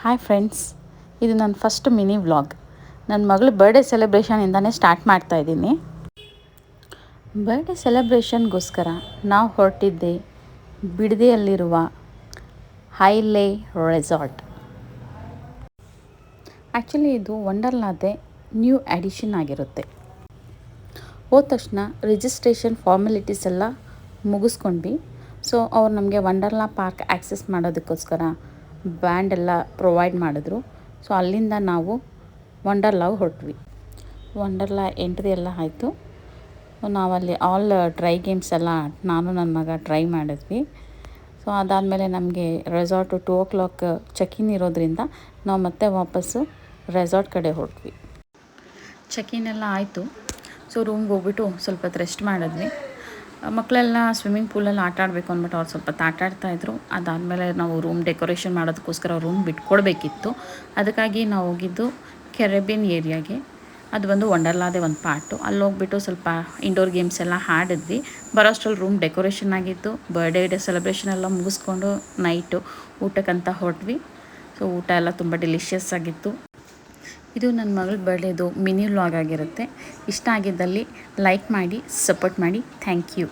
Hi friends, ಇದು ನನ್ನ first mini vlog. ನನ್ನ ಮಗಳು ಬರ್ಡೇ ಸೆಲೆಬ್ರೇಷನಿಂದನೇ ಸ್ಟಾರ್ಟ್ ಮಾಡ್ತಾಯಿದ್ದೀನಿ. ಬರ್ಡೇ ಸೆಲೆಬ್ರೇಷನ್ಗೋಸ್ಕರ ನಾವು ಹೊರಟಿದ್ದೆ ಬಿಡದಿಯಲ್ಲಿರುವ ಹೈಲೇ ರೆಸಾರ್ಟ್. ಆ್ಯಕ್ಚುಲಿ ಇದು ವಂಡರ್ಲಾದೇ ನ್ಯೂ ಎಡಿಷನ್ ಆಗಿರುತ್ತೆ. ಹೋದ ತಕ್ಷಣ ರಿಜಿಸ್ಟ್ರೇಷನ್ ಫಾರ್ಮಾಲಿಟೀಸ್ ಎಲ್ಲ ಮುಗಿಸ್ಕೊಂಡ್ವಿ. ಸೊ ಅವ್ರು ನಮಗೆ ವಂಡರ್ಲಾ ಪಾರ್ಕ್ ಆ್ಯಕ್ಸೆಸ್ ಮಾಡೋದಕ್ಕೋಸ್ಕರ ಬ್ಯಾಂಡ್ ಎಲ್ಲ ಪ್ರೊವೈಡ್ ಮಾಡಿದ್ರು. ಸೊ ಅಲ್ಲಿಂದ ನಾವು ವಂಡರ್ಲಾಗೆ ಹೊರಟ್ವಿ. ವಂಡರ್ಲಾ ಎಂಟ್ರಿ ಎಲ್ಲ ಆಯಿತು. ನಾವಲ್ಲಿ ಆಲ್ ಡ್ರೈ ಗೇಮ್ಸ್ ಎಲ್ಲ ನಾನು ನನ್ನ ಮಗ ಟ್ರೈ ಮಾಡಿದ್ವಿ. ಸೊ ಅದಾದಮೇಲೆ ನಮಗೆ ರೆಸಾರ್ಟು 2 o'clock ಚೆಕ್-ಇನ್ ಇರೋದ್ರಿಂದ ನಾವು ಮತ್ತೆ ವಾಪಸ್ಸು ರೆಸಾರ್ಟ್ ಕಡೆ ಹೊರಟ್ವಿ. ಚೆಕ್-ಇನ್ ಎಲ್ಲ ಆಯಿತು. ಸೊ ರೂಮ್ಗೆ ಹೋಗ್ಬಿಟ್ಟು ಸ್ವಲ್ಪ ಹೊತ್ತು ರೆಸ್ಟ್ ಮಾಡಿದ್ವಿ. ಮಕ್ಕಳೆಲ್ಲ ಸ್ವಿಮ್ಮಿಂಗ್ ಪೂಲಲ್ಲಿ ಆಟ ಆಡಬೇಕು ಅಂದ್ಬಿಟ್ಟು ಅವ್ರು ಸ್ವಲ್ಪ ಹೊತ್ತು ಆಟ ಆಡ್ತಾಯಿದ್ರು. ಅದಾದಮೇಲೆ ನಾವು ರೂಮ್ ಡೆಕೋರೇಷನ್ ಮಾಡೋದಕ್ಕೋಸ್ಕರ ರೂಮ್ ಬಿಟ್ಕೊಡ್ಬೇಕಿತ್ತು. ಅದಕ್ಕಾಗಿ ನಾವು ಹೋಗಿದ್ದು ಕೆರೆಬಿಯನ್ ಏರಿಯಾಗೆ. ಅದು ಬಂದು ವಂಡರ್ಲಾದೇ ಒಂದು ಪಾರ್ಟು. ಅಲ್ಲಿ ಹೋಗ್ಬಿಟ್ಟು ಸ್ವಲ್ಪ ಇಂಡೋರ್ ಗೇಮ್ಸ್ ಎಲ್ಲ ಆಡಿದ್ವಿ. ಬರೋಷ್ಟರಲ್ಲಿ ರೂಮ್ ಡೆಕೋರೇಷನ್ ಆಗಿತ್ತು. ಬರ್ಡೇ ಸೆಲೆಬ್ರೇಷನ್ ಎಲ್ಲ ಮುಗಿಸ್ಕೊಂಡು ನೈಟು ಊಟಕ್ಕಂತ ಹೊರಟ್ವಿ. ಸೊ ಊಟ ಎಲ್ಲ ತುಂಬ ಡೆಲಿಷಿಯಸ್ ಆಗಿತ್ತು. ಇದು ನನ್ನ ಮಗಳ ಬರ್ಡೇದು ಮಿನಿ ವ್ಲಾಗ್ ಆಗಿರುತ್ತೆ. ಇಷ್ಟ ಆಗಿದ್ದಲ್ಲಿ ಲೈಕ್ ಮಾಡಿ, ಸಪೋರ್ಟ್ ಮಾಡಿ. Thank you.